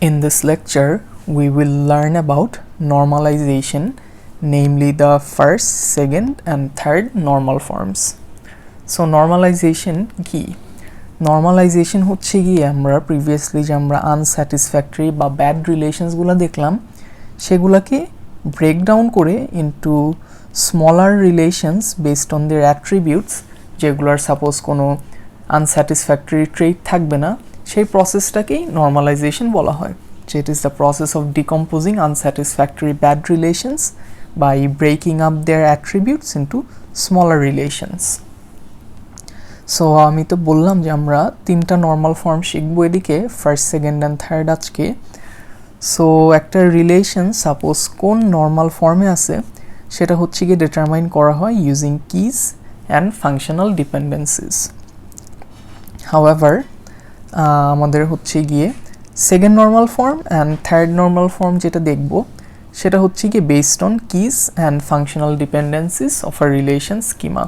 In this lecture, we will learn about normalization, namely the first, second, and third normal forms. So normalization কি? Normalization হচ্ছে গিয়ে আমরা previously যে আমরা unsatisfactory বা bad relations গুলো দেখলাম সেগুলোকে break down করে into smaller relations based on their attributes যেগুলোর suppose কোনো unsatisfactory trait থাকবে না সেই প্রসেসটাকেই normalization বলা হয়। It is the process of decomposing unsatisfactory bad relations by breaking up their attributes into smaller relations. So আমি তো বললাম যে আমরা তিনটা নরমাল ফর্ম শিখবো এদিকে ফার্স্ট সেকেন্ড এন্ড থার্ড আজকে। সো একটা রিলেশন সাপোজ কোন নরমাল ফর্মে আছে সেটা হচ্ছে গিয়ে ডিটারমাইন করা হয় using keys and functional dependencies. However আমাদের হচ্ছে গিয়ে second normal form and third normal form যেটা দেখব সেটা হচ্ছে গিয়ে based on keys and functional dependencies of a relation schema.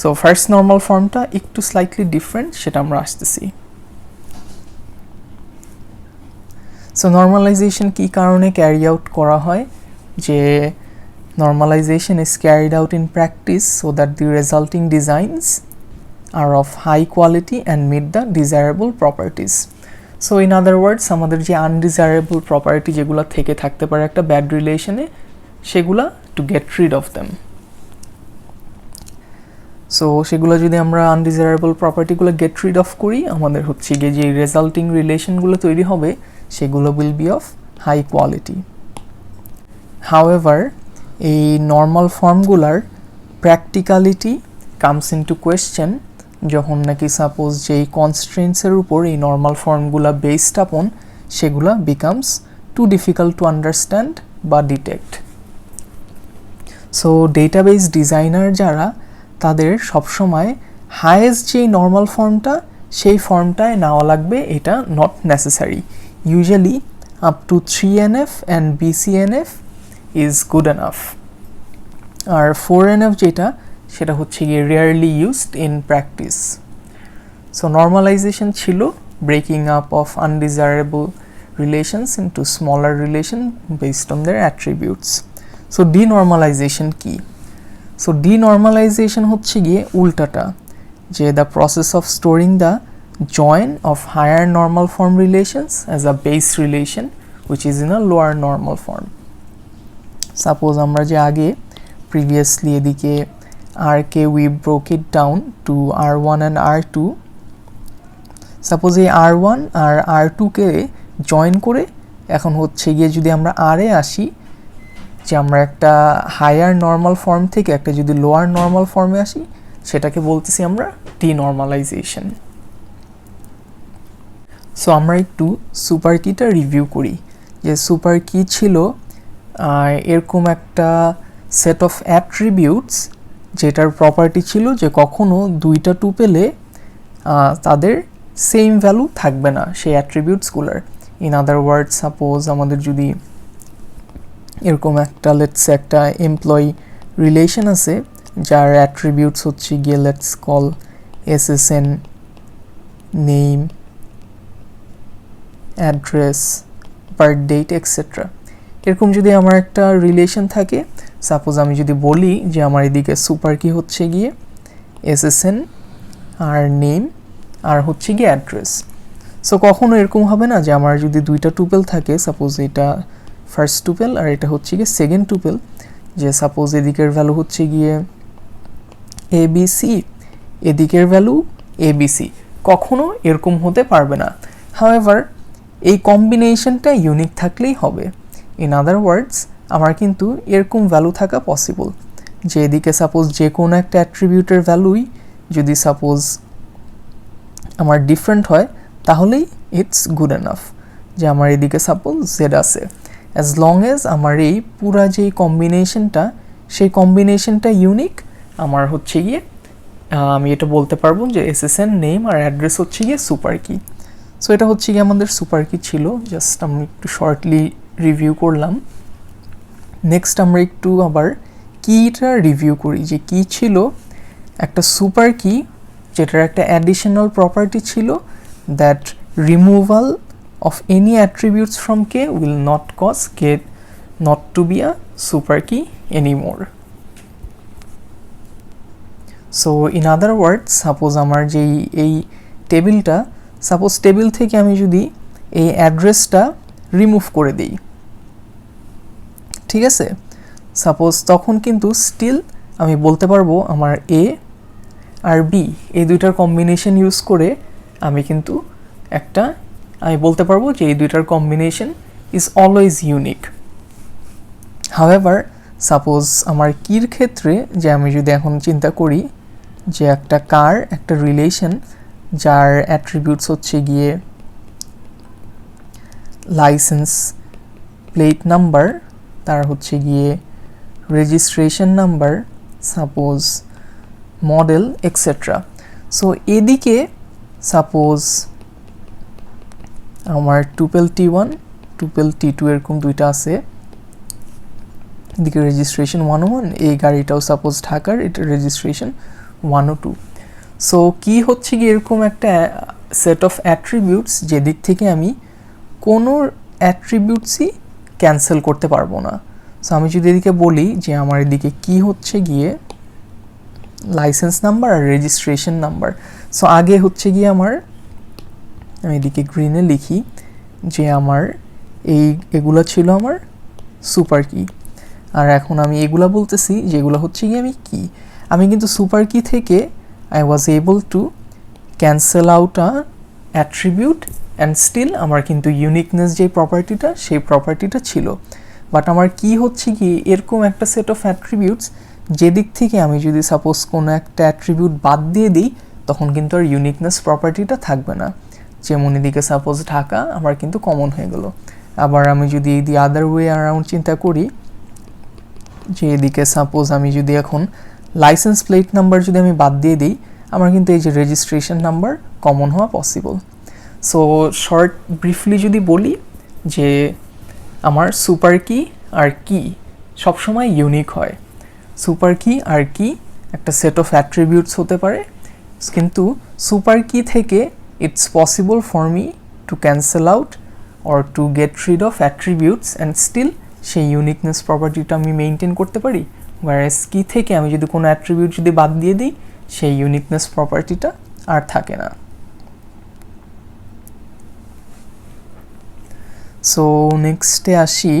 So first normal ফর্মটা একটু স্লাইটলি ডিফারেন্ট, সেটা আমরা আসতেছি। সো নর্মালাইজেশন কী কারণে ক্যারি আউট করা হয়, যে normalization is carried out in practice so that the resulting designs are of high quality and meet the desirable properties. So in other words আমাদের যে আনডিজায়ারেবল প্রপার্টি যেগুলো থেকে থাকতে পারে একটা ব্যাড রিলেশনে সেগুলা two get rid of them. So সেগুলো যদি আমরা আনডিজায়ারেবল প্রপার্টিগুলো গেট রিড অফ করি আমাদের হচ্ছে গিয়ে যে রেজাল্টিং রিলেশনগুলো তৈরি হবে সেগুলো will be of high quality. However এই নর্মাল ফর্মগুলার প্র্যাকটিক্যালিটি কামস ইনটু কোয়েশ্চেন যখন নাকি সাপোজ যেই কনস্ট্রেন্টসের উপর এই নর্মাল ফর্মগুলা বেসড আপন সেগুলা becomes too difficult to understand বা ডিটেক্ট। সো ডেটাবেস ডিজাইনার যারা তাদের সবসময় হায়েস্ট যেই নর্মাল ফর্মটা সেই ফর্মটায় নেওয়া লাগবে, এটা not necessary. Usually up to 3NF and BCNF is good enough. আর 4NF যেটা সেটা হচ্ছে গিয়ে rarely used in practice. So normalization ছিল breaking up of undesirable relations into smaller relation based on their attributes. So denormalization কি? So denormalization হচ্ছে গিয়ে উল্টাটা, যে the process of storing the join of higher normal form relations as a base relation which is in a lower normal form. Suppose আমরা যে আগে previously এদিকে R-কে we broke it down to R1 and R2. Suppose এই R1 আর R2কে join করে এখন হচ্ছে গিয়ে যদি আমরা R-এ আসি, যে আমরা একটা হায়ার নর্মাল ফর্ম থেকে একটা যদি লোয়ার নর্মাল ফর্মে আসি সেটাকে বলতেছি আমরা ডিনর্মালাইজেশন। সো আমরা একটু সুপার কিটা রিভিউ করি, যে সুপার কি ছিল এরকম একটা সেট অফ অ্যাট্রিবিউটস যেটার প্রপার্টি ছিল যে কখনো দুইটা টুপেলে তাদের সেম ভ্যালু থাকবে না সেই অ্যাট্রিবিউটসগুলোর। ইন আদার ওয়ার্ড সাপোজ আমাদের যদি এরকম একটা লেটস একটা এমপ্লয়ি রিলেশন আছে যার অ্যাট্রিবিউটস হচ্ছে গিয়ে let's call SSN, name, address, birth date etcetera. এরকম যদি আমার একটা রিলেশন থাকে, সাপোজ আমি যদি বলি যে আমার এদিকে সুপার কি হচ্ছে গিয়ে SSN আর নেম আর হচ্ছে গিয়ে অ্যাড্রেস। সো কখনো এরকম হবে না যে আমার যদি দুইটা টুপেল থাকে, সাপোজ এটা ফার্স্ট টুপেল আর এটা হচ্ছে গিয়ে সেকেন্ড টুপেল, যে সাপোজ এদিকের ভ্যালু হচ্ছে গিয়ে ABC, এদিকের ভ্যালু ABC, কখনো এরকম হতে পারবে না। হাউএভার এই কম্বিনেশনটা ইউনিক থাকলেই হবে। ইন আদার ওয়ার্ডস আমার কিন্তু এরকম ভ্যালু থাকা পসিবল, যে এদিকে সাপোজ যে কোনো একটা অ্যাট্রিবিউটের ভ্যালুই যদি সাপোজ আমার ডিফারেন্ট হয় তাহলেই ইটস গুড এনাফ, যে আমার এদিকে সাপোজ Z আছে, অ্যাজ লং এজ আমার এই পুরা যেই কম্বিনেশনটা সেই কম্বিনেশনটা ইউনিক, আমার হচ্ছে গিয়ে আমি এটা বলতে পারবো যে SSN, নেম আর অ্যাড্রেস হচ্ছে গিয়ে সুপার কি। সো এটা হচ্ছে গিয়ে আমাদের সুপার কি ছিল, জাস্ট আমি একটু শর্টলি রিভিউ করলাম। নেক্সট আমরা একটু আবার কিটা রিভিউ করি, যে কি ছিল একটা সুপার কি যেটার একটা অ্যাডিশনাল প্রপার্টি ছিল that removal of any attributes from K will not cause K not to be a super key anymore. So in other words, suppose আমার যেই এই টেবিলটা, সাপোজ টেবিল থেকে আমি যদি এই অ্যাড্রেসটা রিমুভ করে দিই, ঠিক আছে, সাপোজ তখন কিন্তু স্টিল আমি বলতে পারবো আমার এ আর বি এই দুইটার কম্বিনেশন ইউজ করে আমি কিন্তু আমি বলতে পারবো যে এই দুইটার combination is always unique. However suppose আমার কির ক্ষেত্রে যে আমি যদি এখন চিন্তা করি যে একটা কার একটা রিলেশন যার অ্যাট্রিবিউটস হচ্ছে গিয়ে লাইসেন্স প্লেট নাম্বার, তার হচ্ছে গিয়ে registration number, suppose model etcetera. So এদিকে সাপোজ আমার টুপেল T1 টুপেল T2 এরকম দুইটা আছে, এদিকে রেজিস্ট্রেশন 101, এই গাড়িটাও সাপোজ ঢাকার, এটা রেজিস্ট্রেশন 102। সো কি হচ্ছে কি এরকম একটা সেট অফ অ্যাট্রিবিউটস যেদিক থেকে আমি কোনো অ্যাট্রিবিউটসই ক্যান্সেল করতে পারবো না। সো আমি যদি এদিকে বলি যে আমার এদিকে কি হচ্ছে গিয়ে লাইসেন্স নাম্বার আর রেজিস্ট্রেশন নাম্বার, সো আগে হচ্ছে গিয়ে আমার, আমি এদিকে গ্রিনে লিখি যে আমার এগুলা ছিল আমার সুপার কি, আর এখন আমি এগুলা বলতেছি যেগুলো হচ্ছে গিয়ে আমি কিন্তু সুপার কি থেকে I was able to cancel out a attribute and still আমার কিন্তু ইউনিকনেস যে প্রপার্টিটা সেই প্রপার্টিটা ছিল। বাট আমার কি হচ্ছে কি এরকম একটা সেট অফ অ্যাট্রিবিউটস যেদিক থেকে আমি যদি সাপোজ কোনো একটা অ্যাট্রিবিউট বাদ দিয়ে দিই তখন কিন্তু আর ইউনিকনেস প্রপার্টিটা থাকবে না। যেমন এদিকে সাপোজ ঢাকা আমার কিন্তু কমন হয়ে গেল। আবার আমি যদি দি আদার ওয়ে অ্যারাউন্ড চিন্তা করি যে এদিকে সাপোজ আমি যদি এখন লাইসেন্স প্লেট নাম্বার যদি আমি বাদ দিয়ে দিই আমার কিন্তু এই যে রেজিস্ট্রেশন নাম্বার কমন হওয়া পসিবল। সো শর্ট ব্রিফলি যদি বলি যে আমার সুপার কি আর কি সবসময় ইউনিক হয়। সুপার কি আর কি একটা সেট অফ অ্যাট্রিবিউটস হতে পারে, কিন্তু সুপার কি থেকে it's possible for me to cancel out or to get rid of attributes and still সেই ইউনিকনেস প্রপার্টিটা আমি মেনটেন করতে পারি। ওয়ারেস কি থেকে আমি যদি কোনো অ্যাট্রিবিউট যদি বাদ দিয়ে দিই সেই ইউনিকনেস প্রপার্টিটা আর থাকে না। সো নেক্সটে আসি,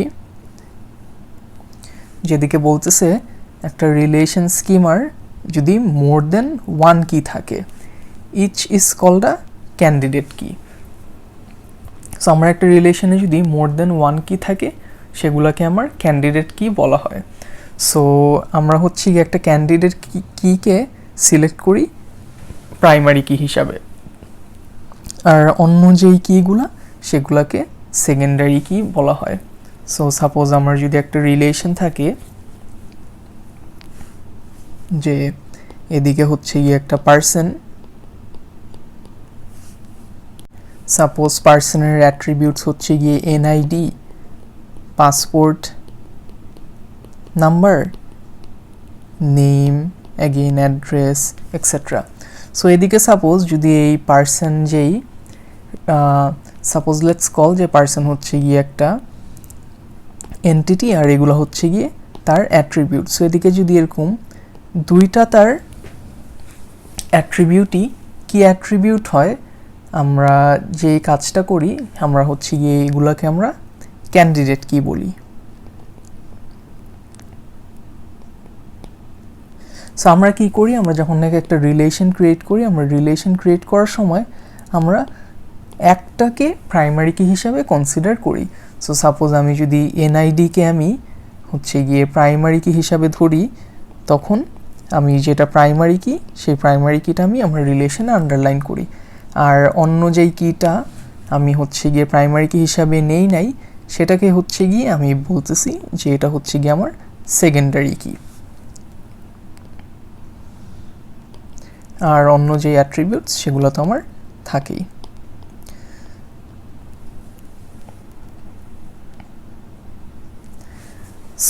যেদিকে বলতেছে একটা রিলেশন স্কিমার যদি মোর দেন ওয়ান কি থাকে, each is called a candidate key. So আমার একটা রিলেশনে যদি মোর দেন ওয়ান কি থাকে সেগুলোকে আমার ক্যান্ডিডেট কি বলা হয়। সো আমরা হচ্ছে গিয়ে একটা ক্যান্ডিডেট কিকে সিলেক্ট করি প্রাইমারি কি হিসাবে, আর অন্য যেই কিগুলা সেগুলাকে সেকেন্ডারি কি বলা হয়। সো সাপোজ আমার যদি একটা রিলেশন থাকে যে এদিকে হচ্ছে গিয়ে একটা পার্সন, সাপোজ পার্সনের অ্যাট্রিবিউটস হচ্ছে গিয়ে NID, passport number, name, again address etcetera. So এদিকে সাপোজ যদি এই পার্সন যেই সাপোজ লেটস কল যে পার্সন হচ্ছে গিয়ে একটা এন্টিটি আর এগুলো হচ্ছে গিয়ে তার অ্যাট্রিবিউট। সো এদিকে যদি এরকম দুইটা তার অ্যাট্রিবিউটই কি অ্যাট্রিবিউট হয়, আমরা যে কাজটা করি আমরা হচ্ছে গিয়ে এগুলোকে আমরা ক্যান্ডিডেট কি বলি। সো আমরা কি করি, আমরা যখন নাকি একটা রিলেশন ক্রিয়েট করি, আমরা রিলেশন ক্রিয়েট করার সময় আমরা একটাকে প্রাইমারি কি হিসাবে কনসিডার করি। সো সাপোজ আমি যদি এনআইডিকে আমি হচ্ছে গিয়ে প্রাইমারি কি হিসাবে ধরি, তখন আমি যেটা প্রাইমারি কি সেই প্রাইমারি কিটা আমি আমার রিলেশনে আন্ডারলাইন করি, আর অন্য যেই কিটা আমি হচ্ছে গিয়ে প্রাইমারি কি হিসাবে নেই নাই সেটাকে হচ্ছে গিয়ে আমি বলতেছি যে এটা হচ্ছে গিয়ে আমার সেকেন্ডারি কি, আর অন্য যে অ্যাট্রিবিউটস সেগুলো তো আমার থাকেই।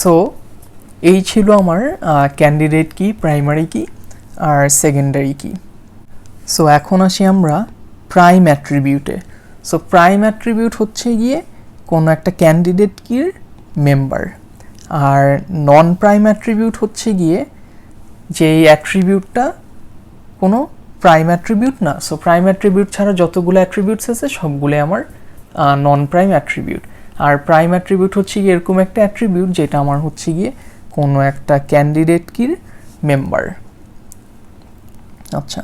সো এই ছিল আমার ক্যান্ডিডেট কি, প্রাইমারি কি আর সেকেন্ডারি কি। সো এখন আসি আমরা প্রাইম অ্যাট্রিবিউটে। সো প্রাইম অ্যাট্রিবিউট হচ্ছে গিয়ে কোনো একটা ক্যান্ডিডেট কির মেম্বার, আর নন প্রাইম অ্যাট্রিবিউট হচ্ছে গিয়ে যেই অ্যাট্রিবিউটটা কোনো প্রাইম অ্যাট্রিবিউট না। সো প্রাইম অ্যাট্রিবিউট ছাড়া যতগুলো অ্যাট্রিবিউটস আছে সবগুলো আমার নন প্রাইম অ্যাট্রিবিউট। আর প্রাইম অ্যাট্রিবিউট হচ্ছে গিয়ে এরকম একটা অ্যাট্রিবিউট যেটা আমার হচ্ছে গিয়ে কোনো একটা ক্যান্ডিডেট কির মেম্বার। আচ্ছা,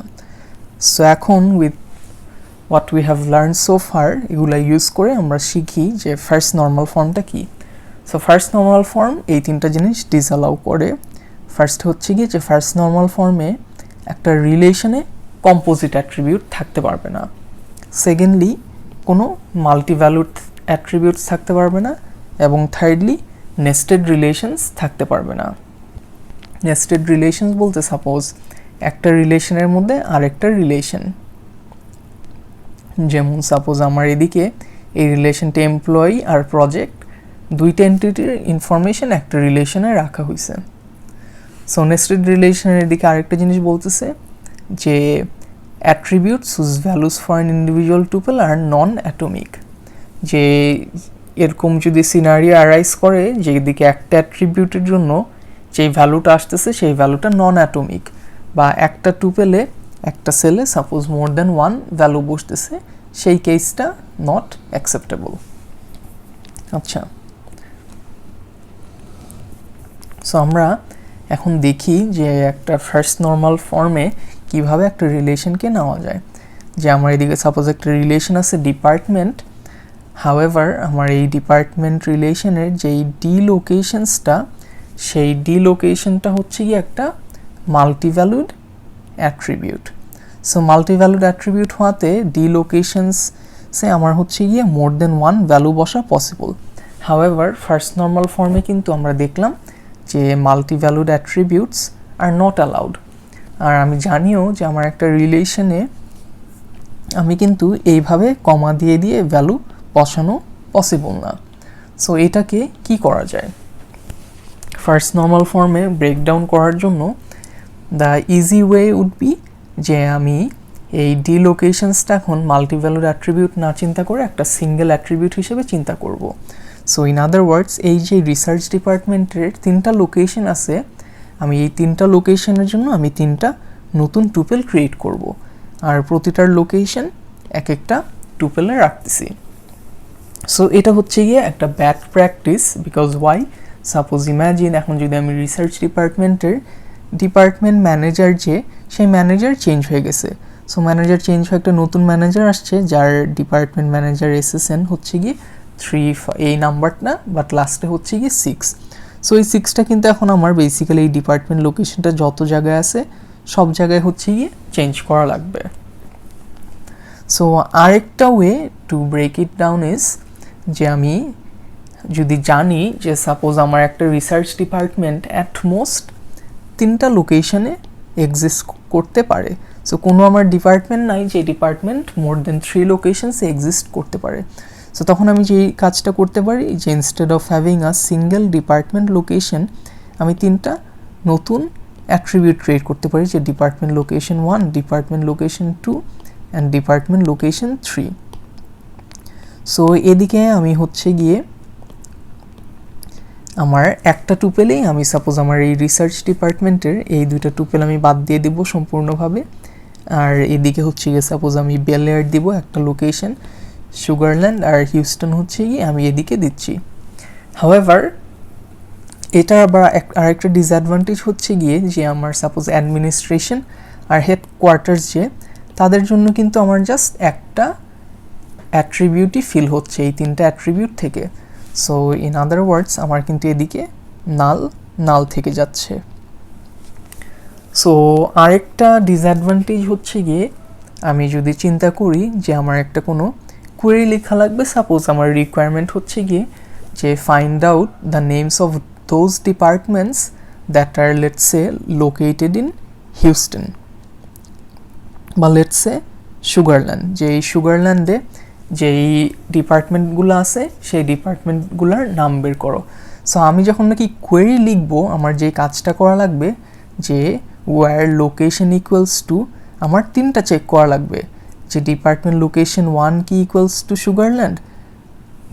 সো এখন with what we have learn so far, এগুলো ইউজ করে আমরা শিখি যে ফার্স্ট নর্মাল ফর্মটা কী। সো ফার্স্ট নর্মাল ফর্ম এই তিনটা জিনিস ডিসঅ্যালাউ করে। ফার্স্ট হচ্ছে গিয়ে যে ফার্স্ট নর্মাল ফর্মে একটা রিলেশনে কম্পোজিট অ্যাট্রিবিউট থাকতে পারবে না। সেকেন্ডলি, কোনো মাল্টিভ্যালুড অ্যাট্রিবিউটস থাকতে পারবে না। এবং থার্ডলি, নেস্টেড রিলেশনস থাকতে পারবে না। নেস্টেড রিলেশনস বলতে সাপোজ একটা রিলেশনের মধ্যে আরেকটা রিলেশন, যেমন সাপোজ আমার এদিকে এই রিলেশনটা এমপ্লয়ি আর প্রজেক্ট, দুইটা এন্টিটির ইনফরমেশন একটা রিলেশনে রাখা হয়েছে। সো নেস্টেড রিলেশনের দিকে আরেকটা জিনিস বলতেছে যে attributes whose values for an individual tuple are non atomic. যে এরকম যদি সিনারিও অ্যারাইজ করে যে এদিকে একটা অ্যাট্রিবিউটের জন্য যেই ভ্যালুটা আসতেছে সেই ভ্যালুটা নন অ্যাটমিক, বা একটা টুপেলে একটা সেলে suppose more than one value বসতেছে, সেই কেসটা নট অ্যাকসেপ্টেবল। আচ্ছা, সো আমরা এখন দেখি যে একটা ফার্স্ট নর্মাল ফর্মে কিভাবে একটা রিলেশনকে নেওয়া যায়। যে আমার এদিকে সাপোজ একটা রিলেশন আছে ডিপার্টমেন্ট, হাউএভার আমার এই ডিপার্টমেন্ট রিলেশনের যেই ডি লোকেশনসটা, সেই ডি লোকেশনটা হচ্ছে কি একটা মাল্টিভ্যালুড অ্যাট্রিবিউট। সো মাল্টিভ্যালুড অ্যাট্রিবিউট হওয়াতে ডি লোকেশনসে আমার হচ্ছে গিয়ে মোর দেন ওয়ান ভ্যালু বসা পসিবল। হাউএভার ফার্স্ট নর্মাল ফর্মে কিন্তু আমরা দেখলাম যে মাল্টিভ্যালুড অ্যাট্রিবিউটস আর নট অ্যালাউড। আর আমি জানিও যে আমার একটা রিলেশনে আমি কিন্তু এইভাবে কমা দিয়ে দিয়ে ভ্যালু বসানো পসিবল না। সো এটাকে কি করা যায়? ফার্স্ট নর্মাল ফর্মে ব্রেকডাউন করার জন্য the easy way would be যে আমি এই ডি লোকেশনসটা এখন মাল্টিভ্যালুড অ্যাট্রিবিউট না চিন্তা করে একটা সিঙ্গেল অ্যাট্রিবিউট হিসেবে চিন্তা করব। সো ইন আদার ওয়ার্ডস, এই যে রিসার্চ ডিপার্টমেন্টের তিনটা লোকেশন আছে, আমি এই তিনটা লোকেশনের জন্য আমি তিনটা নতুন টুপেল ক্রিয়েট করব, আর প্রতিটার লোকেশন এক একটা টুপেলে রাখতেছি। সো এটা হচ্ছে গিয়ে একটা bad practice. Because Y? Suppose imagine এখন যদি আমি রিসার্চ ডিপার্টমেন্ট ম্যানেজার, যে সেই ম্যানেজার চেঞ্জ হয়ে গেছে। সো ম্যানেজার চেঞ্জ হয়ে একটা নতুন ম্যানেজার আসছে যার ডিপার্টমেন্ট ম্যানেজার SSN হচ্ছে গিয়ে 3, এই নাম্বারটা, বাট লাস্টে হচ্ছে গিয়ে 6। সো এই 6টা কিন্তু এখন আমার বেসিক্যালি এই ডিপার্টমেন্ট লোকেশনটা যত জায়গায় আছে সব জায়গায় হচ্ছে গিয়ে চেঞ্জ করা লাগবে। সো আরেকটা way to break it down is যে আমি যদি জানি যে সাপোজ আমার একটা রিসার্চ ডিপার্টমেন্ট অ্যাট মোস্ট 3টা লোকেশনে এক্সিস্ট করতে পারে। সো কোনো আমার ডিপার্টমেন্ট নাই যে ডিপার্টমেন্ট মোর দেন 3 লোকেশনসে এক্সিস্ট করতে পারে। সো তখন আমি যেই কাজটা করতে পারি যে instead of having a single department location, আমি 3টা নতুন অ্যাট্রিবিউট ক্রিয়েট করতে পারি, যে department location 1, department location 2 and department location 3। So এদিকে আমি হচ্ছে গিয়ে আমার একটা টুপেলেই আমি সাপোজ আমার এই রিসার্চ ডিপার্টমেন্টের এই দুইটা টুপেল আমি বাদ দিয়ে দিব সম্পূর্ণভাবে, আর এদিকে হচ্ছে গিয়ে সাপোজ আমি বেলেয়ার দিব একটা লোকেশন, সুগারল্যান্ড আর হিউস্টন হচ্ছে গিয়ে আমি এদিকে দিচ্ছি। হাউএভার এটা আবার আরেকটা ডিসঅ্যাডভান্টেজ হচ্ছে গিয়ে যে আমার সাপোজ অ্যাডমিনিস্ট্রেশন আর হেডকোয়ার্টার্স, যে তাদের জন্য কিন্তু আমার জাস্ট একটা অ্যাট্রিবিউটই ফিল হচ্ছে এই 3টা অ্যাট্রিবিউট থেকে। সো ইন আদার ওয়ার্ডস আমার কিন্তু এদিকে নাল থেকে যাচ্ছে। সো আরেকটা ডিসঅ্যাডভান্টেজ হচ্ছে গিয়ে আমি যদি চিন্তা করি যে আমার একটা কোনো কোয়েরি লেখা লাগবে, সাপোজ আমার রিকোয়ারমেন্ট হচ্ছে গিয়ে যে find out the names of those departments that are let's say located in Houston বা লেটস সে সুগারল্যান্ড, যে এই সুগারল্যান্ডে যেই ডিপার্টমেন্টগুলো আছে সেই ডিপার্টমেন্টগুলোর নাম বের করো। সো আমি যখন নাকি কোয়েরি লিখবো, আমার যে কাজটা করা লাগবে যে ওয়্যার লোকেশন ইকুয়ালস টু, আমার 3টা চেক করা লাগবে যে ডিপার্টমেন্ট লোকেশন 1 কি ইকুয়ালস টু সুগারল্যান্ড,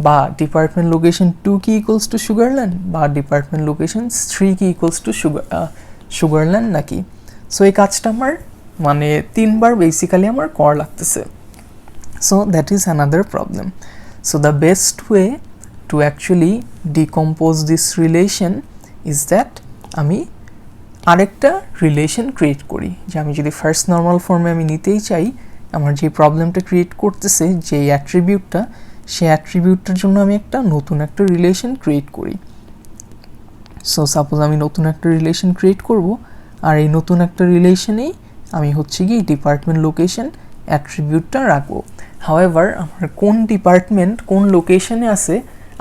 বা ডিপার্টমেন্ট লোকেশন 2 কি ইকুয়ালস টু সুগারল্যান্ড, বা ডিপার্টমেন্ট লোকেশন 3 কি ইকুয়ালস টু সুগারল্যান্ড নাকি। সো এই কাজটা আমার মানে 3বার বেসিক্যালি আমার করা লাগতেছে। So that is another problem. So the best way to actually decompose this relation is that আমি আরেকটা রিলেশন ক্রিয়েট করি, যে আমি যদি ফার্স্ট নর্মাল ফর্মে আমি নিতেই চাই, আমার যে প্রবলেমটা ক্রিয়েট করতেছে যে অ্যাট্রিবিউটটা, সেই অ্যাট্রিবিউটটার জন্য আমি একটা নতুন একটা রিলেশন ক্রিয়েট করি। সো সাপোজ আমি নতুন একটা রিলেশন ক্রিয়েট করব, আর এই নতুন একটা রিলেশনেই আমি হচ্ছে কি ডিপার্টমেন্ট লোকেশন অ্যাট্রিবিউটটা রাখবো। হাউএভার আমার কোন ডিপার্টমেন্ট কোন লোকেশনে আছে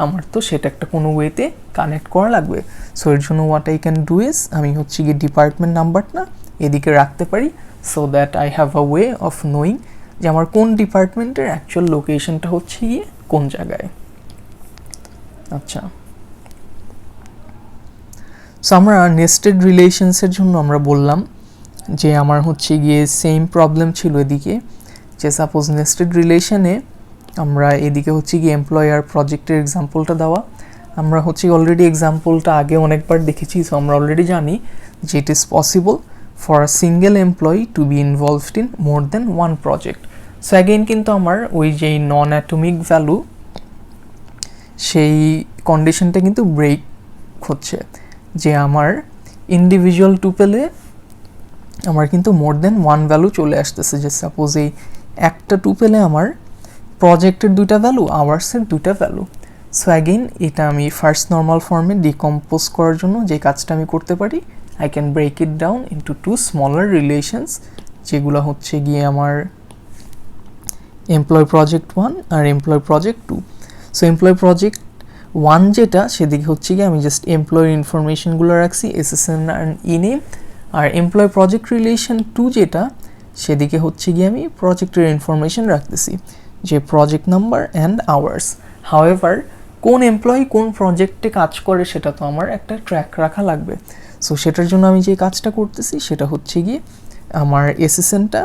আমার তো সেটা একটা কোনো ওয়েতে কানেক্ট করা লাগবে। সো এর জন্য what I can do is আমি হচ্ছে গিয়ে ডিপার্টমেন্ট নাম্বারটা এদিকে রাখতে পারি, so that I have a way of knowing যে আমার কোন ডিপার্টমেন্টের অ্যাকচুয়াল লোকেশনটা হচ্ছে গিয়ে কোন জায়গায়। আচ্ছা, সো আমরা নেস্টেড রিলেশনসের জন্য আমরা বললাম যে আমার হচ্ছে গিয়ে সেম প্রবলেম ছিল এদিকে, যে সাপোজ নেস্টেড রিলেশনে আমরা এদিকে হচ্ছে গিয়ে এমপ্লয়ার প্রজেক্টের এক্সাম্পলটা দেওয়া, আমরা হচ্ছে অলরেডি এক্সাম্পলটা আগে অনেকবার দেখেছি। সো আমরা অলরেডি জানি যে it is possible for a single employee to be involved in more than one project. So again কিন্তু আমার ওই যেই নন অ্যাটমিক ভ্যালু সেই কন্ডিশনটা কিন্তু ব্রেক হচ্ছে, যে আমার ইন্ডিভিজুয়াল টুপেলে আমার কিন্তু মোর দেন ওয়ান ভ্যালু চলে আসতেছে। যে সাপোজ এই একটা টুপেলে আমার প্রজেক্টের 2টা ভ্যালু, আওয়ার্সের 2টা ভ্যালু। সো অ্যাগেইন এটা আমি ফার্স্ট নর্মাল ফর্মে ডিকম্পোজ করার জন্য যে কাজটা আমি করতে পারি, I can break it down into 2 smaller relations, যেগুলো হচ্ছে গিয়ে আমার এমপ্লয় প্রজেক্ট 1 আর employee project 2। So employee project 1 যেটা, সেদিকে হচ্ছে গিয়ে আমি জাস্ট এমপ্লয়ের ইনফরমেশনগুলো রাখছি, এসএসএন আর ইনেম। আর এমপ্লয় প্রজেক্ট রিলেশন 2 যেটা, সেদিকে হচ্ছে গিয়ে আমি প্রজেক্টের ইনফরমেশন রাখতেছি, যে project number and hours. However কোন এমপ্লয়ি কোন প্রজেক্টে কাজ করে সেটা তো আমার একটা ট্র্যাক রাখা লাগবে। সো সেটার জন্য আমি যে কাজটা করতেছি সেটা হচ্ছে গিয়ে আমার এসএসএনটা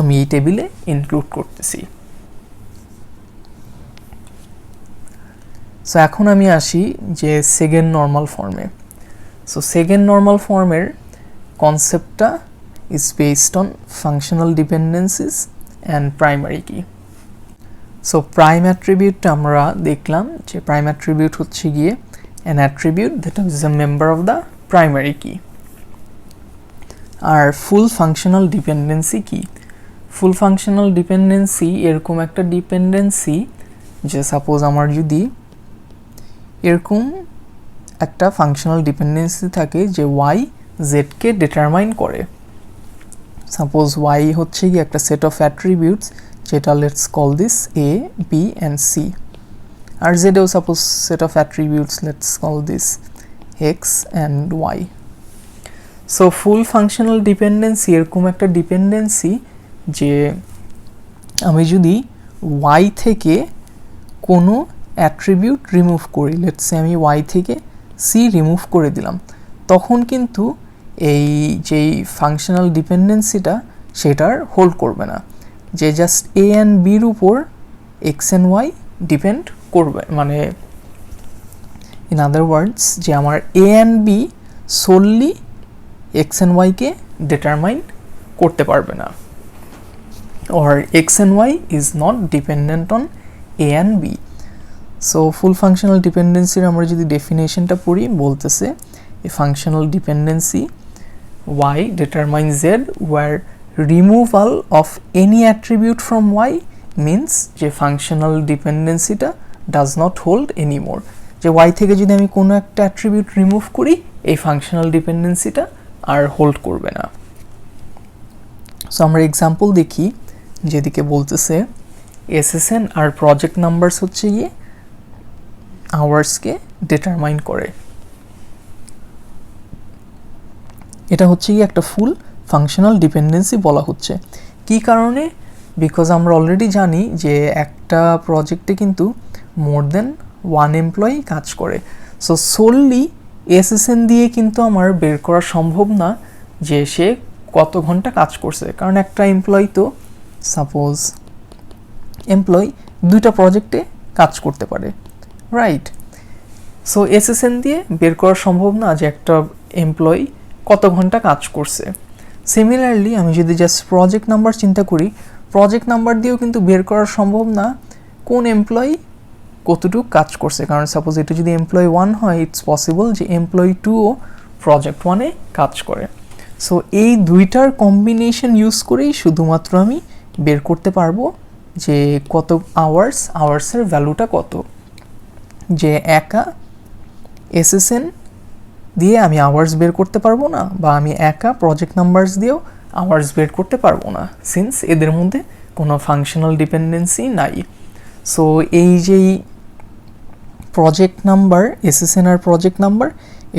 আমি এই টেবিলে ইনক্লুড করতেছি। সো এখন আমি আসি যে সেকেন্ড নর্মাল ফর্মে। সো সেকেন্ড নর্মাল ফর্মের কনসেপ্টটা is based on functional dependencies and primary কি। সো প্রাইম অ্যাট্রিবিউটটা আমরা দেখলাম যে প্রাইম অ্যাট্রিবিউট হচ্ছে গিয়ে an attribute that is a member of the primary key. R full functional dependency কি? ফুল ফাংশনাল ডিপেন্ডেন্সি এরকম একটা ডিপেন্ডেন্সি যে সাপোজ আমার যদি এরকম একটা ফাংশনাল ডিপেন্ডেন্সি থাকে যে ওয়াই জেডকে ডিটারমাইন করে। সাপোজ ওয়াই হচ্ছে কি একটা সেট অফ অ্যাট্রিবিউটস যেটা let's call this A B and C, আর জেডেও suppose set of attributes let's call this X and Y. So full functional dependency এরকম একটা ডিপেন্ডেন্সি যে আমি যদি ওয়াই থেকে কোনো অ্যাট্রিবিউট রিমুভ করি, লেটস সে আমি ওয়াই থেকে সি রিমুভ করে দিলাম, তখন কিন্তু এই যেই ফাংশনাল ডিপেন্ডেন্সিটা সেটার হোল্ড করবে না, যে জাস্ট এ অ্যান্ড বির উপর এক্স অ্যান্ড ওয়াই ডিপেন্ড করবে। মানে ইন আদার ওয়ার্ডস যে আমার A and B solely X and ওয়াইকে ডিটারমাইন করতে পারবে না, or x and y is not dependent on a and b. So full functional dependency আমরা যদি ডেফিনেশনটা পড়ি বলতেছে a functional dependency y determines z where removal of any attribute from y means যে functional dependency টা does not hold anymore, যে y থেকে যদি আমি কোনো একটা attribute remove করি এই functional dependency টা আর হোল্ড করবে না। সো আমরা এক্সাম্পল দেখি যেদিকে বলতেছে এসএসএন আর প্রজেক্ট নাম্বারস হচ্ছে গিয়ে আওয়ার্সকে ডিটারমাইন করে। এটা হচ্ছে গিয়ে একটা ফুল ফাংশনাল ডিপেন্ডেন্সি বলা হচ্ছে। কি কারণে? বিকজ আমরা অলরেডি জানি যে একটা প্রজেক্টে কিন্তু মোর দেন ওয়ান এমপ্লয়ি কাজ করে। সো সোললি এসএসএন দিয়ে কিন্তু আমার বের করা সম্ভব না যে সে কত ঘন্টা কাজ করছে, কারণ একটা এমপ্লয়ি তো সাপোজ এমপ্লয়ি দুইটা প্রজেক্টে কাজ করতে পারে, রাইট? সো এসএসএন দিয়ে বের করা সম্ভব না যে একটা এমপ্লয়ি কত ঘন্টা কাজ করছে। সিমিলারলি আমি যদি জাস্ট প্রজেক্ট নাম্বার চিন্তা করি, প্রজেক্ট নাম্বার দিয়েও কিন্তু বের করা সম্ভব না কোন এমপ্লয়ি কতটুকু কাজ করছে, কারণ সাপোজ এটা যদি এমপ্লয়ি 1 হয়, ইটস পসিবল যে এমপ্লয়ি 2ও প্রজেক্ট 1-এ কাজ করে। সো এই দুইটার কম্বিনেশন ইউজ করেই শুধুমাত্র আমি বের করতে পারবো যে কত আওয়ার্সের ভ্যালুটা কত। যে একা এসএসএন দিয়ে আমি আওয়ার্স বের করতে পারবো না, বা আমি একা প্রজেক্ট নাম্বারস দিয়েও আওয়ার্স বের করতে পারবো না, সিন্স এদের মধ্যে কোনো ফাংশনাল ডিপেন্ডেন্সি নাই। সো এই যেই প্রজেক্ট নাম্বার, এসএসএন আর প্রজেক্ট নাম্বার,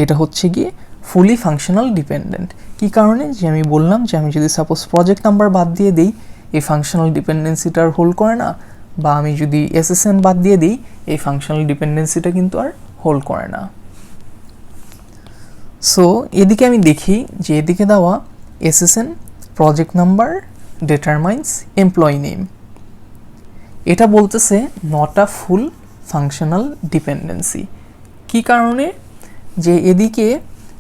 এটা হচ্ছে গিয়ে ফুলি ফাংশনাল ডিপেন্ডেন্ট। কী কারণে? যে আমি বললাম যে আমি যদি সাপোজ প্রজেক্ট নাম্বার বাদ দিয়ে দিই, এই ফাংশনাল ডিপেন্ডেন্সিটা আর হোল্ড করে না, বা আমি যদি এসএসএন বাদ দিয়ে দিই, এই ফাংশনাল ডিপেন্ডেন্সিটা কিন্তু আর হোল্ড করে না। সো এদিকে আমি দেখি যে এদিকে দেওয়া SSN project number determines employee name, এটা বলতেছে not a full functional dependency. কী কারণে? যে এদিকে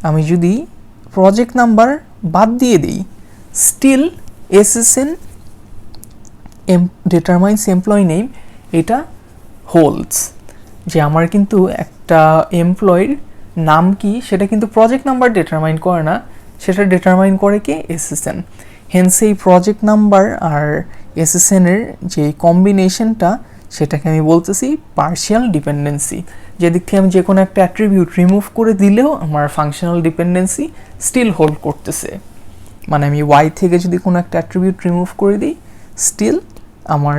আমি যদি প্রজেক্ট নাম্বার বাদ দিয়ে দিই, still SSN determines employee name এটা হোল্ডস। যে আমার কিন্তু একটা এমপ্লয়ির নাম কি সেটা কিন্তু প্রজেক্ট নাম্বার ডিটারমাইন করে না, সেটা ডিটারমাইন করে কি? এসএসএন। হেন্স এই প্রজেক্ট নাম্বার আর এসএসএনের যে কম্বিনেশনটা, সেটাকে আমি বলতেছি পার্শিয়াল ডিপেন্ডেন্সি। যেদিক থেকে আমি যে কোনো একটা অ্যাট্রিবিউট রিমুভ করে দিলেও আমার ফাংশনাল ডিপেন্ডেন্সি স্টিল হোল্ড করতেছে। মানে আমি ওয়াই থেকে যদি কোনো একটা অ্যাট্রিবিউট রিমুভ করে দিই, স্টিল আমার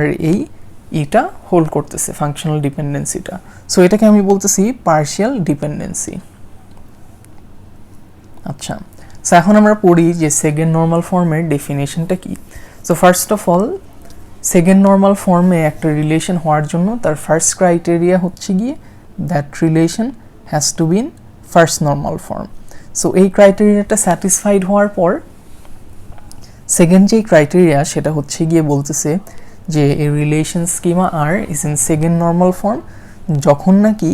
এইটা হোল্ড করতেছে, ফাংশনাল ডিপেন্ডেন্সিটা। সো এটাকে আমি বলতেছি পার্শিয়াল ডিপেন্ডেন্সি। আচ্ছা, সো এখন আমরা পড়ি যে সেকেন্ড নর্মাল ফর্মের ডেফিনেশনটা কি। So first of all, second normal ফর্মে একটা রিলেশন হওয়ার জন্য তার ফার্স্ট ক্রাইটেরিয়া হচ্ছে গিয়ে that relation has to be in first normal form. So এই ক্রাইটেরিয়াটা স্যাটিসফাইড হওয়ার পর সেকেন্ড যেই ক্রাইটেরিয়া সেটা হচ্ছে গিয়ে বলতেছে যে এই relation schema R is in second normal form যখন নাকি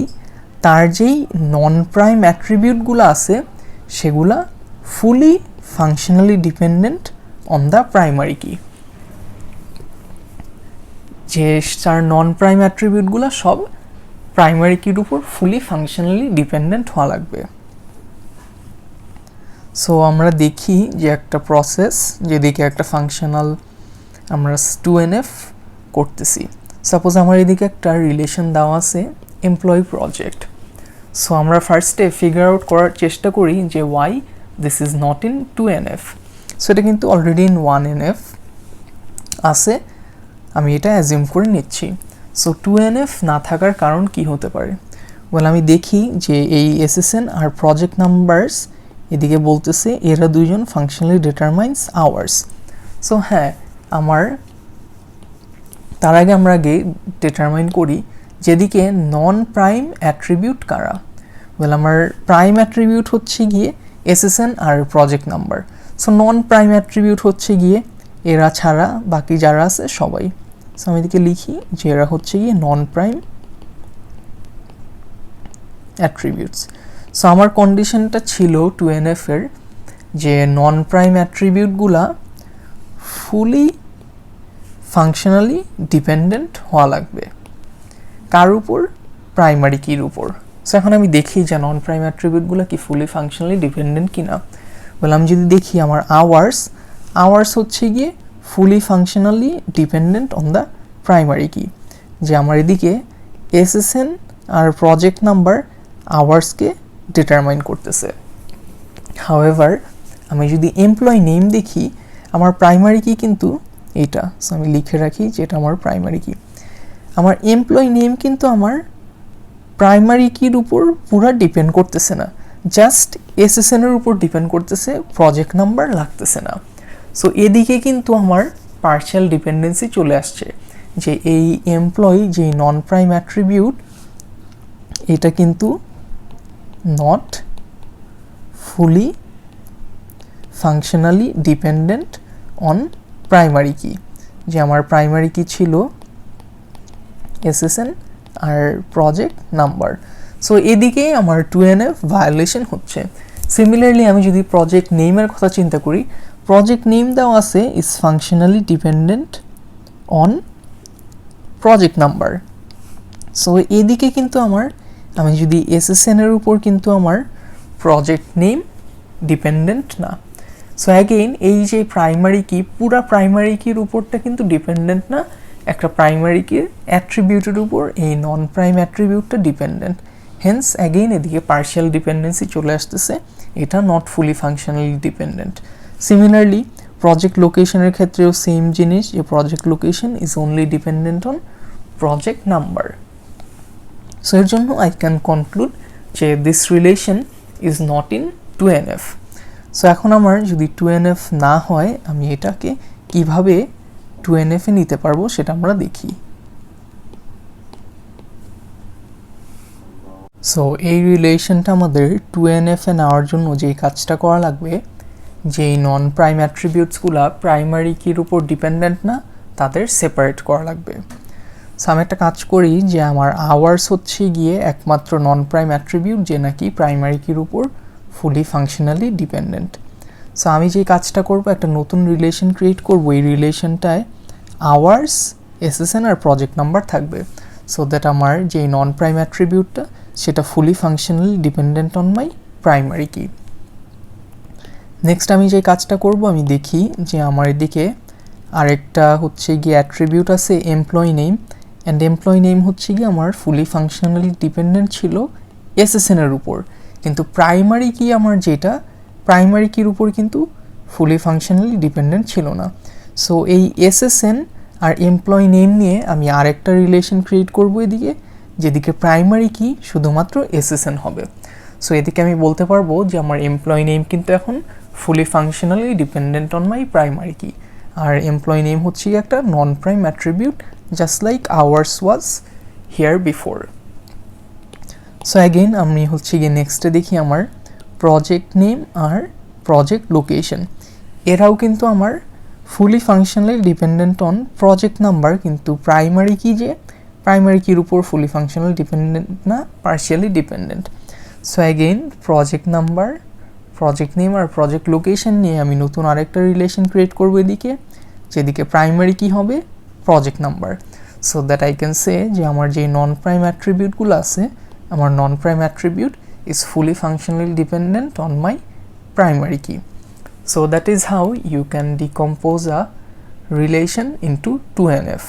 তার যেই নন প্রাইম অ্যাট্রিবিউটগুলো আছে সেগুলা fully functionally dependent on the primary key. যে তার নন প্রাইম অ্যাট্রিবিউটগুলো সব প্রাইমারি কির উপর ফুলি ফাংশনালি ডিপেন্ডেন্ট হওয়া লাগবে। সো আমরা দেখি যে একটা প্রসেস যেদিকে একটা ফাংশনাল আমরা 2NF করতেছি। সাপোজ আমার এদিকে একটা রিলেশন দেওয়া আছে এমপ্লয়ি প্রজেক্ট। সো আমরা ফার্স্টে ফিগার আউট করার চেষ্টা করি যে why this is not in 2NF। So এটা কিন্তু অলরেডি ইন 1NF আছে, আমি এটা অ্যাজিউম করে নিচ্ছি। সো 2NF না থাকার কারণ কি হতে পারে? ওয়েল, আমি দেখি যে এই এসএসএন আর প্রজেক্ট নাম্বারস এদিকে বলতেছে এরা দুইজন ফাংশনালি ডিটারমাইন্স আওয়ার্স। সো হ্যাঁ, আমার তার আগে আমরা ডিটারমাইন করি যেদিকে নন প্রাইম অ্যাট্রিবিউট কারা। ওয়েল, আমার প্রাইম অ্যাট্রিবিউট হচ্ছে গিয়ে এসএসএন আর project number. So non prime attribute হচ্ছে গিয়ে এরা ছাড়া বাকি যারা আছে সবাই। সো আমি এদিকে লিখি যে এরা হচ্ছে গিয়ে নন প্রাইম অ্যাট্রিবিউটস। সো আমার কন্ডিশনটা ছিল 2NF এর যে নন প্রাইম অ্যাট্রিবিউটগুলা ফুলি ফাংশনালি ডিপেন্ডেন্ট হওয়া লাগবে। কার উপর? প্রাইমারি কির উপর। সো এখন আমি দেখি যে নন প্রাইম অ্যাট্রিবিউটগুলো কি ফুলি ফাংশনালি ডিপেন্ডেন্ট কিনা। বলে আমি যদি দেখি আমার আওয়ার্স হচ্ছে গিয়ে fully functionally dependent on the primary key. যে আমার এদিকে এসএসএন আর প্রজেক্ট নাম্বার আওয়ার্সকে ডিটারমাইন করতেছে। হাউএভার আমি যদি এমপ্লয়ি নেম দেখি, আমার প্রাইমারি কি কিন্তু এইটা। সো আমি লিখে রাখি যে এটা আমার প্রাইমারি কি। আমার এমপ্লয়ি নেম কিন্তু আমার প্রাইমারি কির উপর পুরো ডিপেন্ড করতেছে না, জাস্ট এসএসএন এর উপর ডিপেন্ড করতেছে, প্রজেক্ট নাম্বার লাগতেছে না। সো এদিকে কিন্তু আমার পার্শিয়াল ডিপেন্ডেন্সি চলে আসছে যে এই এমপ্লয়ি যে নন প্রাইম অ্যাট্রিবিউট এটা কিন্তু not fully functionally dependent on primary key. যে আমার প্রাইমারি কি ছিল SSN আর প্রজেক্ট নাম্বার। সো এদিকে আমার 2NF ভায়োলেশন হচ্ছে। সিমিলারলি আমি যদি প্রজেক্ট নেমের কথা চিন্তা করি, প্রজেক্ট নেম দেওয়া আছে is functionally dependent on project number. So এদিকে কিন্তু আমি যদি SSN এর উপর কিন্তু আমার প্রজেক্ট নেম ডিপেন্ডেন্ট না। সো অ্যাগেইন এই যে প্রাইমারি কি, পুরা প্রাইমারি কির উপরটা কিন্তু ডিপেন্ডেন্ট না, একটা প্রাইমারি কির অ্যাট্রিবিউটের উপর এই নন প্রাইম অ্যাট্রিবিউটটা ডিপেন্ডেন্ট। হেন্স অ্যাগেইন এদিকে পার্শিয়াল ডিপেন্ডেন্সি চলে আসতেছে, এটা not fully functionally dependent. Similarly project লোকেশনের ক্ষেত্রেও সেম জিনিস, যে project location is only dependent on project number. So এর জন্য আই ক্যান কনক্লুড যে this relation is not in 2NF। So এখন আমার যদি 2NF না হয়, আমি এটাকে কিভাবে 2NF এ নিতে পারবো সেটা আমরা দেখি। সো এই রিলেশনটা আমাদের 2NF এ নেওয়ার জন্য যেই কাজটা করা লাগবে, যেই নন প্রাইম অ্যাট্রিবিউটসগুলো প্রাইমারি কির উপর ডিপেন্ডেন্ট না, তাদের সেপারেট করা লাগবে। সো আমি একটা কাজ করি যে আমার আওয়ার্স হচ্ছে গিয়ে একমাত্র নন প্রাইম অ্যাট্রিবিউট যে নাকি প্রাইমারি কির উপর ফুলি ফাংশনালি ডিপেন্ডেন্ট। সো আমি যে কাজটা করব, একটা নতুন রিলেশন ক্রিয়েট করব, এই রিলেশনটায় আওয়ার্স, SSN আর প্রজেক্ট নাম্বার থাকবে, সো দ্যাট আমার যে নন প্রাইম অ্যাট্রিবিউটটা সেটা fully functionally dependent on my primary key. Next আমি যে কাজটা করব, আমি দেখি যে আমার এদিকে আরেকটা হচ্ছে গিয়ে অ্যাট্রিবিউট আছে employee name, and employee name হচ্ছে গিয়ে আমার ফুলি ফাংশনালি ডিপেন্ডেন্ট ছিল SSN এর উপর, কিন্তু প্রাইমারি কি আমার যেটা প্রাইমারি কির উপর কিন্তু ফুলি ফাংশনালি ডিপেন্ডেন্ট ছিল না। সো এই SSN আর এমপ্লয়ি নেম নিয়ে আমি আরেকটা রিলেশন ক্রিয়েট করব এদিকে, যেদিকে প্রাইমারি কি শুধুমাত্র SSN হবে। সো এদিকে আমি বলতে পারবো যে আমার এমপ্লয়ি নেম কিন্তু এখন fully functionally dependent on my primary key, আর এমপ্লয়ি নেম হচ্ছে একটা non prime attribute just like hours was here before. So again আমি হচ্ছে গিয়ে নেক্সটে দেখি আমার প্রজেক্ট নেম আর প্রজেক্ট লোকেশন, এরাও কিন্তু আমার fully functionally dependent on project number, কিন্তু প্রাইমারি কি যে প্রাইমারি কির উপর ফুলি ফাংশনালি ডিপেন্ডেন্ট না, partially dependent. So again project number, project name আর প্রজেক্ট লোকেশন নিয়ে আমি নতুন আরেকটা রিলেশন ক্রিয়েট করবো এদিকে, যেদিকে প্রাইমারি কি হবে project number. So that I can say যে আমার যে নন প্রাইম অ্যাট্রিবিউটগুলো আছে, আমার non prime attribute is fully functionally dependent on my primary key. So that is how you can decompose a relation into 2NF.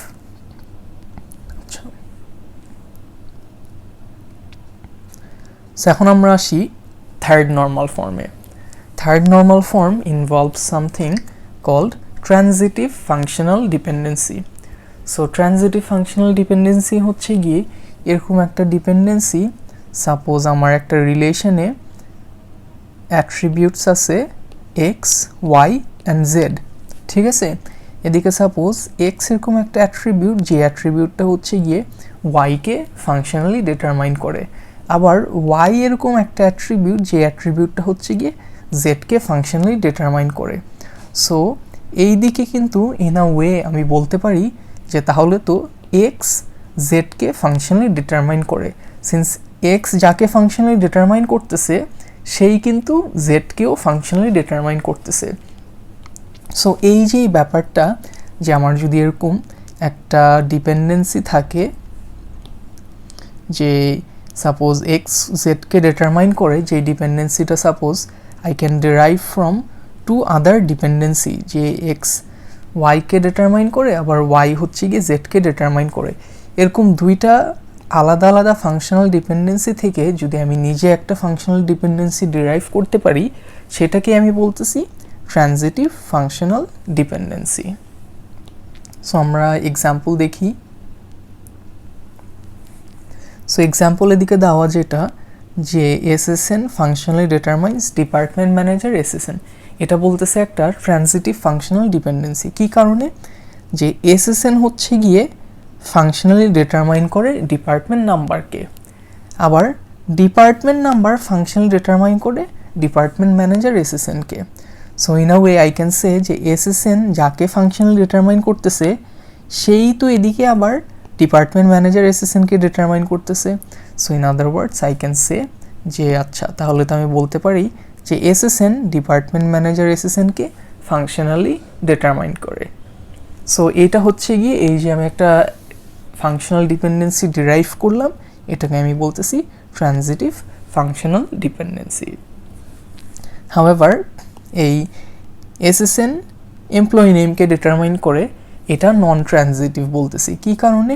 So এখন আমরা আসি third normal ফর্মে। Third normal form involves something called transitive functional dependency. So transitive functional dependency হচ্ছে গিয়ে এরকম একটা dependency, suppose আমার একটা রিলেশনে অ্যাট্রিবিউটস আছে এক্স, ওয়াই অ্যান্ড জেড, ঠিক আছে। এদিকে সাপোজ এক্স এরকম একটা অ্যাট্রিবিউট, যে অ্যাট্রিবিউটটা হচ্ছে গিয়ে ওয়াইকে ফাংশনালি ডিটারমাইন করে, আবার ওয়াই এরকম একটা অ্যাট্রিবিউট, যে অ্যাট্রিবিউটটা হচ্ছে গিয়ে জেডকে ফাংশনালি ডিটারমাইন করে। সো এই দিকে কিন্তু ইন আ ওয়ে আমি বলতে পারি যে তাহলে তো এক্স জেডকে ফাংশনালি ডিটারমাইন করে, সিন্স এক্স যাকে ফাংশনালি ডিটারমাইন করতেছে সেই কিন্তু জেডকেও ফাংশনালি ডিটারমাইন করতেছে। সো এই যে ব্যাপারটা, যে আমার যদি এরকম একটা ডিপেন্ডেন্সি থাকে যে সাপোজ এক্স জেডকে ডিটারমাইন করে, যে ডিপেন্ডেন্সিটা suppose I can derive from two other dependency, যে এক্স ওয়াইকে ডিটারমাইন করে আবার ওয়াই হচ্ছে গিয়ে জেডকে ডিটারমাইন করে, এরকম দুইটা আলাদা আলাদা ফাংশনাল ডিপেন্ডেন্সি থেকে যদি আমি নিজে একটা ফাংশনাল ডিপেন্ডেন্সি ডিরাইভ করতে পারি, সেটাকে আমি বলতেছি ট্রানজিটিভ ফাংশনাল ডিপেন্ডেন্সি। সো আমরা এক্সাম্পল দেখি। সো এক্সাম্পল এদিকে দেওয়া যেটা, যে SSN functionally determines department manager SSN, এটা বলতেছে একটা ট্রানজিটিভ ফাংশনাল ডিপেন্ডেন্সি। কী কারণে? যে SSN হচ্ছে গিয়ে ফাংশনালি ডিটারমাইন করে ডিপার্টমেন্ট নাম্বারকে, আবার ডিপার্টমেন্ট নাম্বার ফাংশনালি ডিটারমাইন করে ডিপার্টমেন্ট ম্যানেজার SSNকে। So in a way I can say যে এসএসএন যাকে ফাংশনালি ডিটারমাইন করতেছে সেই তো এদিকে আবার ডিপার্টমেন্ট ম্যানেজার এসএসএনকে ডিটারমাইন করতেছে। So in other words I can say যে আচ্ছা তাহলে তো আমি বলতে পারি যে এসএসএন ডিপার্টমেন্ট ম্যানেজার এসএসএনকে ফাংশনালি ডিটারমাইন করে। সো এটা হচ্ছে গিয়ে এই যে আমি একটা ফাংশনাল ডিপেন্ডেন্সি ডিরাইভ করলাম, এটাকে আমি বলতেছি ট্রানজিটিভ ফাংশনাল ডিপেন্ডেন্সি। হাউএভার এই এসএসএন এমপ্লয়ি নেমকে ডিটারমাইন করে, এটা নন ট্রানজিটিভ বলতেছি। কি কারণে?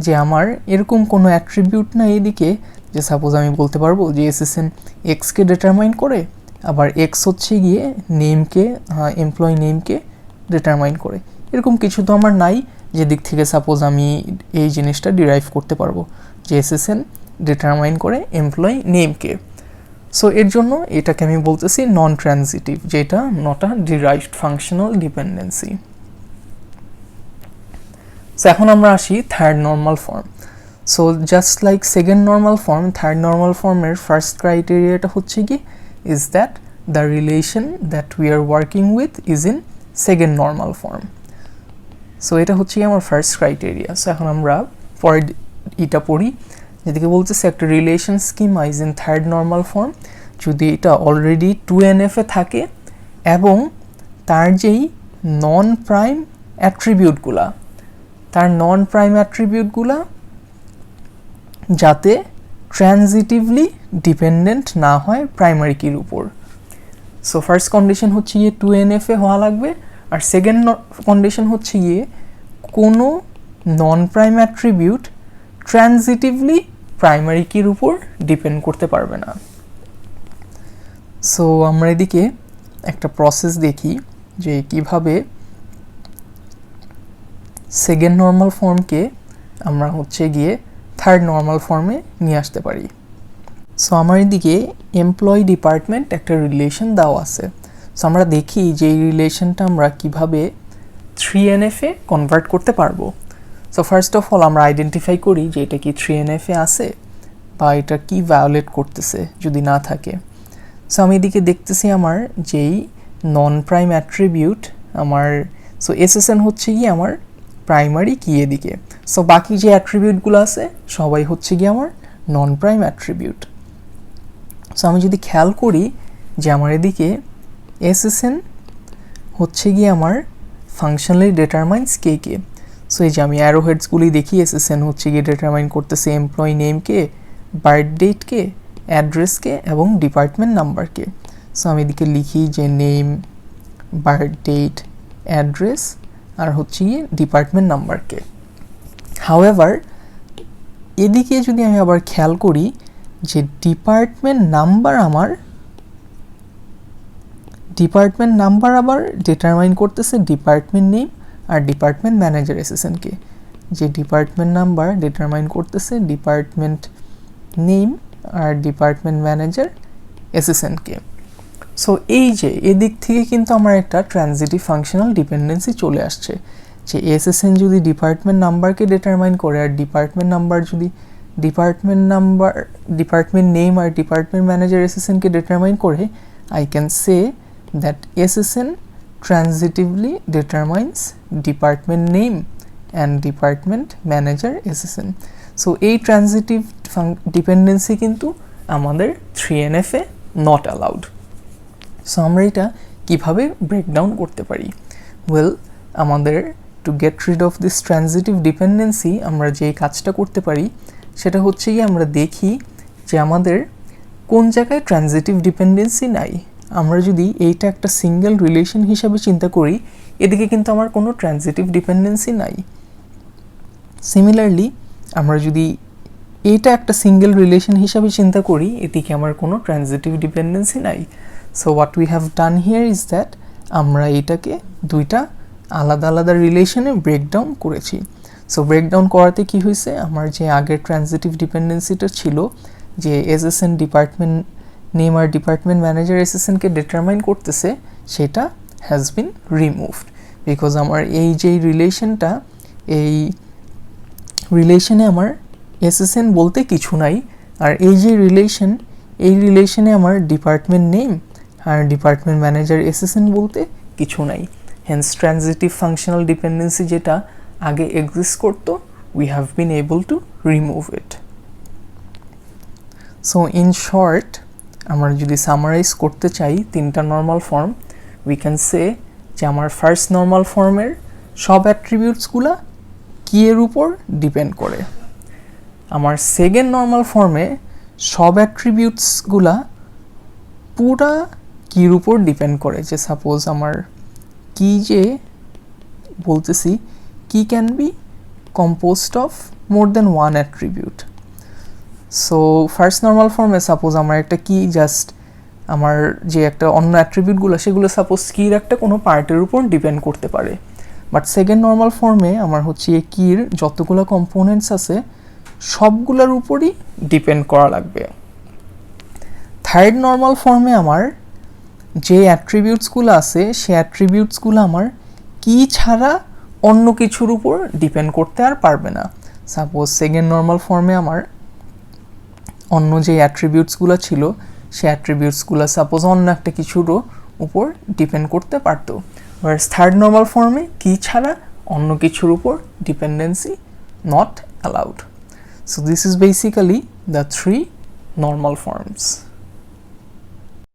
যে আমার এরকম কোনো অ্যাট্রিবিউট না এদিকে যে সাপোজ আমি বলতে পারবো যে এসএসএন এক্সকে ডিটারমাইন করে, আবার এক্স হচ্ছে গিয়ে নেমকে এমপ্লয়ি নেমকে ডিটারমাইন করে, এরকম কিছু তো আমার নাই যে দিক থেকে সাপোজ আমি এই জিনিসটা ডিরাইভ করতে পারবো যে এসএসএন ডিটারমাইন করে এমপ্লয়ি নেমকে। সো এর জন্য এটাকে আমি বলতেছি নন ট্রানজিটিভ, যেটা not a derived functional dependency. So এখন আমরা আসি third normal form. So just like second normal form, third normal ফর্মের ফার্স্ট ক্রাইটেরিয়াটা হচ্ছে কি is that the relation that we are working with is in second normal form. So এটা হচ্ছে আমার first criteria. So এখন আমরা পরের এটা পড়ি, যেদিকে বলতেছে একটা relation schema is in third normal form যদি এটা অলরেডি 2NF এ থাকে এবং তার যেই নন প্রাইম অ্যাট্রিবিউটগুলা, তার নন প্রাইম অ্যাট্রিবিউটগুলা যাতে ট্রানজিটিভলি ডিপেন্ডেন্ট না হয় প্রাইমারি কির উপর। সো ফার্স্ট কন্ডিশন হচ্ছে গিয়ে 2NF এ হওয়া লাগবে, আর সেকেন্ড কন্ডিশন হচ্ছে গিয়ে কোনো নন প্রাইম অ্যাট্রিবিউট ট্রানজিটিভলি প্রাইমারি কির উপর ডিপেন্ড করতে পারবে না। সো আমরা এদিকে একটা প্রসেস দেখি যে কিভাবে সেকেন্ড নর্মাল ফর্মকে আমরা হচ্ছে গিয়ে থার্ড নর্মাল ফর্মে নিয়ে আসতে পারি। সো আমার এদিকে এমপ্লয়ি ডিপার্টমেন্ট একটা রিলেশন দেওয়া আছে। সো আমরা দেখি যে এই রিলেশনটা আমরা কিভাবে 3NF এ কনভার্ট করতে পারবো। সো ফার্স্ট অফ অল আমরা আইডেন্টিফাই করি যে এটা কি 3NF এ আছে বা এটা কি ভায়োলেট করতেছে যদি না থাকে। সো আমি এদিকে দেখতেছি আমার যেই নন প্রাইম অ্যাট্রিবিউট আমার, সো এসএসএন হচ্ছে গিয়ে আমার প্রাইমারি কি এদিকে। সো বাকি যে অ্যাট্রিবিউটগুলো আছে সবাই হচ্ছে গিয়ে আমার নন প্রাইম অ্যাট্রিবিউট। সো আমি যদি খেয়াল করি যে আমার এদিকে এসএসএন হচ্ছে গিয়ে আমার ফাংশনালি ডিটারমাইন্স কে কে। সো এই যে আমি অ্যারো হেডসগুলি দেখি, এসএসএন হচ্ছে গিয়ে ডিটারমাইন করতেছে এমপ্লয়ি নেমকে, বার্থ ডেটকে, অ্যাড্রেসকে এবং ডিপার্টমেন্ট নাম্বারকে। সো আমি এদিকে লিখি যে নেম, বার্থ ডেট, অ্যাড্রেস আর হচ্ছে গিয়ে ডিপার্টমেন্ট নাম্বারকে। হাউএভার এদিকে যদি আমি আবার খেয়াল করি যে ডিপার্টমেন্ট নাম্বার আবার ডিটারমাইন করতেছে ডিপার্টমেন্ট নেম আর ডিপার্টমেন্ট ম্যানেজার এসএসএনকে, যে ডিপার্টমেন্ট নাম্বার ডিটারমাইন করতেছে ডিপার্টমেন্ট নেম আর ডিপার্টমেন্ট ম্যানেজার এসএসএনকে। সো এই যে এদিক থেকে কিন্তু আমার একটা ট্রানজিটিভ ফাংশনাল ডিপেন্ডেন্সি চলে আসছে যে এসএসএন যদি ডিপার্টমেন্ট নাম্বারকে ডিটারমাইন করে আর ডিপার্টমেন্ট নাম্বার যদি ডিপার্টমেন্ট নেম আর ডিপার্টমেন্ট ম্যানেজার এসএসএনকে ডিটারমাইন করে, I can say that SSN transitively determines department name and department manager SSN. So এই transitive dependency কিন্তু আমাদের 3NF A not allowed. So আমরা এটা কিভাবে breakdown করতে পারি? Well, আমাদের to get rid of this transitive dependency আমরা যে কাজটা করতে পারি সেটা হচ্ছে কি আমরা দেখি যে আমাদের কোন জায়গায় ট্রানজিটিভ ডিপেন্ডেন্সি নাই। আমরা যদি এইটা একটা সিঙ্গেল রিলেশন হিসাবে চিন্তা করি, এদিকে কিন্তু আমার কোনো ট্রানজিটিভ ডিপেন্ডেন্সি নাই। সিমিলারলি আমরা যদি এইটা একটা সিঙ্গেল রিলেশন হিসাবে চিন্তা করি, এদিকে আমার কোনো ট্রানজিটিভ ডিপেন্ডেন্সি নাই। So what we have done here is that আমরা এটাকে দুইটা আলাদা আলাদা রিলেশনে ব্রেকডাউন করেছি। সো ব্রেকডাউন করাতে কি হয়েছে, আমার যে আগের ট্রানজিটিভ ডিপেন্ডেন্সিটা ছিল যে এসএসএন ডিপার্টমেন্ট নেম আর ডিপার্টমেন্ট ম্যানেজার এসএসএনকে ডিটারমাইন করতেছে, সেটা হ্যাজ বিন রিমুভড বিকজ আমার এই যে রিলেশনটা, এই রিলেশনে আমার এসএসএন বলতে কিছু নাই, আর এই যে রিলেশন, এই রিলেশনে আমার ডিপার্টমেন্ট নেম আর ডিপার্টমেন্ট ম্যানেজার অ্যাসিস্ট্যান্ট বলতে কিছু নাই। হেন্স ট্রানজিটিভ ফাংশনাল ডিপেন্ডেন্সি যেটা আগে এক্সিস্ট করতো, we have been able to remove it. So in short, আমরা যদি সামারাইজ করতে চাই তিনটা normal form, we can say যে আমার ফার্স্ট নর্মাল ফর্মের সব অ্যাট্রিবিউটসগুলা কি এর উপর ডিপেন্ড করে, আমার সেকেন্ড নর্মাল ফর্মে সব অ্যাট্রিবিউটসগুলা পুরা কির উপর ডিপেন্ড করে। যে সাপোজ আমার কি যে বলতেছি কি can be composed of more than one attribute. So first normal form A suppose আমার একটা কি জাস্ট আমার যে একটা অন্য অ্যাট্রিবিউটগুলো সেগুলো সাপোজ কির একটা কোনো পার্টের উপর ডিপেন্ড করতে পারে, বাট সেকেন্ড নর্মাল ফর্মে আমার হচ্ছে এই কির যতগুলো কম্পোনেন্টস আছে সবগুলোর উপরই ডিপেন্ড করা লাগবে। থার্ড নর্মাল ফর্মে আমার যে অ্যাট্রিবিউটসগুলো আছে সেই অ্যাট্রিবিউটসগুলো আমার কি ছাড়া অন্য কিছুর উপর ডিপেন্ড করতে আর পারবে না। সাপোজ সেকেন্ড নর্মাল ফর্মে আমার অন্য যে অ্যাট্রিবিউটসগুলো ছিল সেই অ্যাট্রিবিউটসগুলো সাপোজ অন্য একটা কিছুরও উপর ডিপেন্ড করতে পারতো, আর থার্ড নর্মাল ফর্মে কি ছাড়া অন্য কিছুর উপর dependency not allowed. So this is basically the three normal forms.